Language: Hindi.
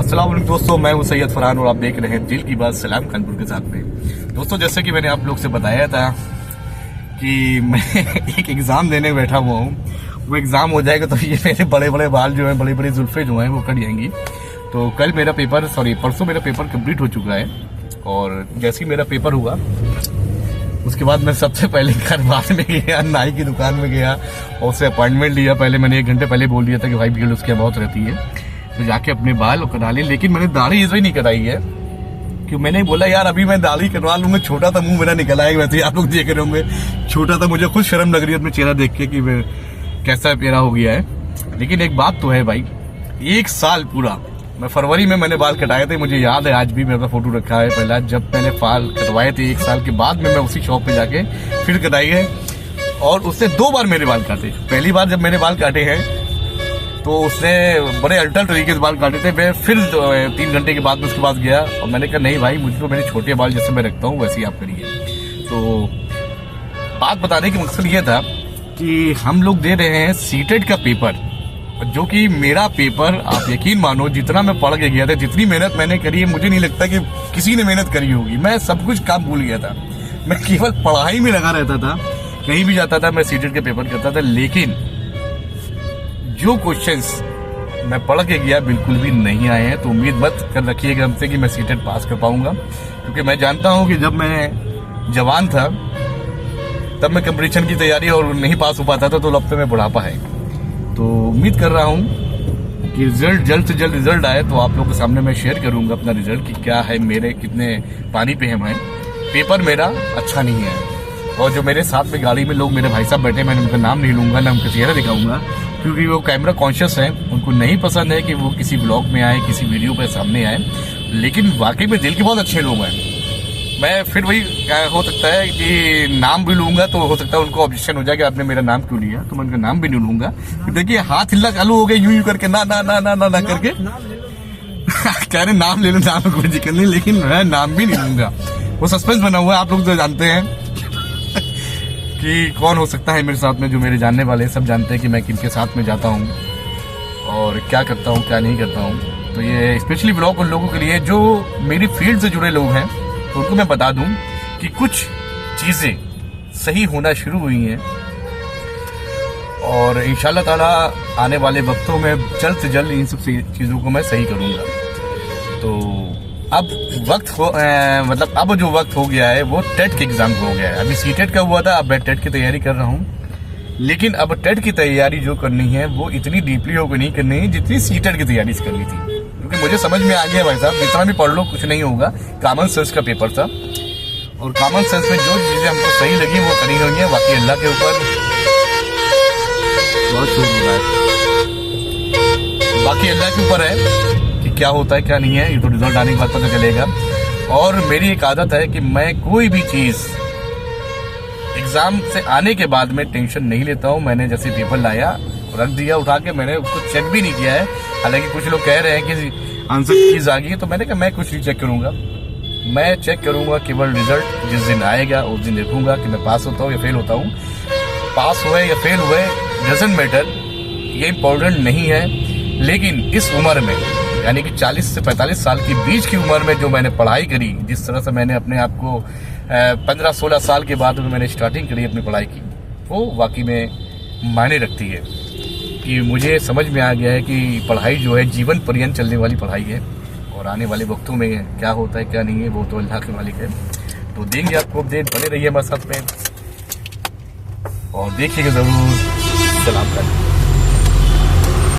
अस्सलाम वालेकुम दोस्तों, मैं हूं सैयद फरहान और आप देख रहे हैं दिल की बात सलाम कानपुर के साथ में। दोस्तों, जैसे कि मैंने आप लोग से बताया था कि मैं एक एग्ज़ाम देने बैठा हुआ हूं। वो एग्ज़ाम हो जाएगा तो ये मेरे बड़े बड़े बाल जो हैं, बड़ी बड़ी जुल्फे जो हैं वो कट जाएंगी। तो कल मेरा पेपर परसों मेरा पेपर कंप्लीट हो चुका है। और जैसे ही मेरा पेपर हुआ उसके बाद मैं सबसे पहले घर बात में गया, नाई की दुकान में गया और उससे अपॉइंटमेंट लिया। पहले मैंने 1 घंटे पहले बोल दिया था कि भाई भीड़ उसके बहुत रहती है, तो जाके अपने बाल कटा लिए। लेकिन मैंने दाढ़ी इसलिए नहीं कटाई है कि मैंने बोला यार अभी मैं दाढ़ी कटवा लूंगा, छोटा था मुंह मेरा निकल आएगा। वैसे आप लोग देख रहे होंगे छोटा था, मुझे खुद शर्म लग रही है अपने चेहरा देख के कि कैसा चेहरा हो गया है। लेकिन एक बात तो है भाई, 1 साल पूरा मैं फरवरी में मैंने बाल कटाए थे। मुझे याद है, आज भी मेरा फोटो रखा है पहला जब मैंने बाल कटवाए थे 1 साल के बाद में। मैं उसी शॉप पे जाके फिर कटाई है और उसने 2 बार मेरे बाल काटे। पहली बार जब मैंने बाल काटे हैं तो उसने बड़े अल्टर तरीके से बाल काटे थे। मैं फिर 3 घंटे के बाद में उसके पास गया और मैंने कहा नहीं भाई, मुझको मेरे छोटे बाल जैसे मैं रखता हूँ वैसे ही आप करिए। तो बात बताने का मकसद ये था कि हम लोग दे रहे हैं सीटेट का पेपर, जो कि मेरा पेपर आप यकीन मानो जितना मैं पढ़ के गया था, जितनी मेहनत मैंने करी है, मुझे नहीं लगता कि किसी ने मेहनत करी होगी। मैं सब कुछ काम भूल गया था, मैं केवल पढ़ाई में लगा रहता था। कहीं भी जाता था मैं सीटेट के पेपर करता था। लेकिन जो क्वेश्चंस मैं पढ़ के गया बिल्कुल भी नहीं आए हैं। तो उम्मीद मत कर रखिएगा हमसे कि मैं सीटेट पास कर पाऊंगा, क्योंकि मैं जानता हूं कि जब मैं जवान था तब मैं कंपटीशन की तैयारी और नहीं पास हो पाता था, तो अब तो मैं बुढ़ापा है। तो उम्मीद कर रहा हूं कि रिजल्ट जल्द से जल्द रिजल्ट आए तो आप लोग के सामने मैं शेयर करूंगा अपना रिजल्ट कि क्या है, मेरे कितने पानी पे हैं। पेपर मेरा अच्छा नहीं है और जो मेरे साथ में गाड़ी में लोग मेरे भाई साहब बैठे, मैंने उनका नाम नहीं लूंगा, ना उनका चेहरा दिखाऊंगा, क्योंकि वो कैमरा कॉन्शियस हैं। उनको नहीं पसंद है कि वो किसी ब्लॉग में आए, किसी वीडियो पे सामने आए। लेकिन वाकई में दिल के बहुत अच्छे लोग हैं। मैं फिर वही हो सकता है कि नाम भी लूंगा तो हो सकता है उनको ऑब्जेक्शन हो जाए कि आपने मेरा नाम क्यों लिया, तो मैं उनका नाम भी नहीं लूंगा। देखिए हाथ हिलना चालू हो गया यूं करके, ना ना ना ना ना ना करके कह रहे नाम ले लो, नाम में कोई दिक्कत नहीं, लेकिन मैं नाम भी नहीं लूंगा। वो सस्पेंस बना हुआ है, आप लोग तो जानते हैं कि कौन हो सकता है मेरे साथ में। जो मेरे जानने वाले सब जानते हैं कि मैं किनके साथ में जाता हूँ और क्या करता हूँ क्या नहीं करता हूँ। तो ये स्पेशली ब्लॉग उन लोगों के लिए जो मेरी फील्ड से जुड़े लोग हैं, तो उनको मैं बता दूं कि कुछ चीजें सही होना शुरू हुई हैं और इंशाल्लाह ताला आने वाले वक्तों में जल्द से जल्द इन सब चीज़ों को मैं सही करूंगा। तो अब अब जो वक्त हो गया है वो टेट के एग्जाम का हो गया है। अभी सीटेट का हुआ था, अब मैं टेट की तैयारी कर रहा हूँ। लेकिन अब टेट की तैयारी जो करनी है वो इतनी डीपली होकर नहीं करनी है जितनी सीटेट की तैयारी से करनी थी, क्योंकि मुझे समझ में आ गया भाई साहब जितना भी पढ़ लो कुछ नहीं होगा। कॉमन सेंस का पेपर था और कॉमन सेंस में जो चीजें हमको सही लगी वो करी हुई है। बाकी अल्लाह के ऊपर बहुत शुक्र है, बाकी अल्लाह के ऊपर है कि क्या होता है क्या नहीं है, ये तो रिजल्ट आने के बाद पता चलेगा। और मेरी एक आदत है कि मैं कोई भी चीज एग्जाम से आने के बाद में टेंशन नहीं लेता हूँ। मैंने जैसे पेपर लाया रख दिया उठा के, मैंने उसको चेक भी नहीं किया है। हालांकि कुछ लोग कह रहे हैं कि आंसर चीज आ गई है, तो मैंने कहा मैं कुछ नहीं चेक करूंगा। मैं चेक करूंगा केवल रिजल्ट जिस दिन आएगा उस दिन देखूंगा कि मैं पास होता हूँ या फेल होता हूँ। पास हुए या फेल हुए डजंट मैटर, ये इम्पोर्टेंट नहीं है। लेकिन इस उम्र में यानी कि 40 से 45 साल की बीच की उम्र में जो मैंने पढ़ाई करी, जिस तरह से मैंने अपने आप को 15-16 साल के बाद में मैंने स्टार्टिंग करी अपनी पढ़ाई की, वो वाकई में मायने रखती है। कि मुझे समझ में आ गया है कि पढ़ाई जो है जीवन पर्यंत चलने वाली पढ़ाई है और आने वाले वक्तों में क्या होता है क्या नहीं है वो तो अल्लाह के मालिक है। तो देंगे आपको अपडेट, बने रहिए हमारे साथ में और देखिएगा जरूर। सलाम।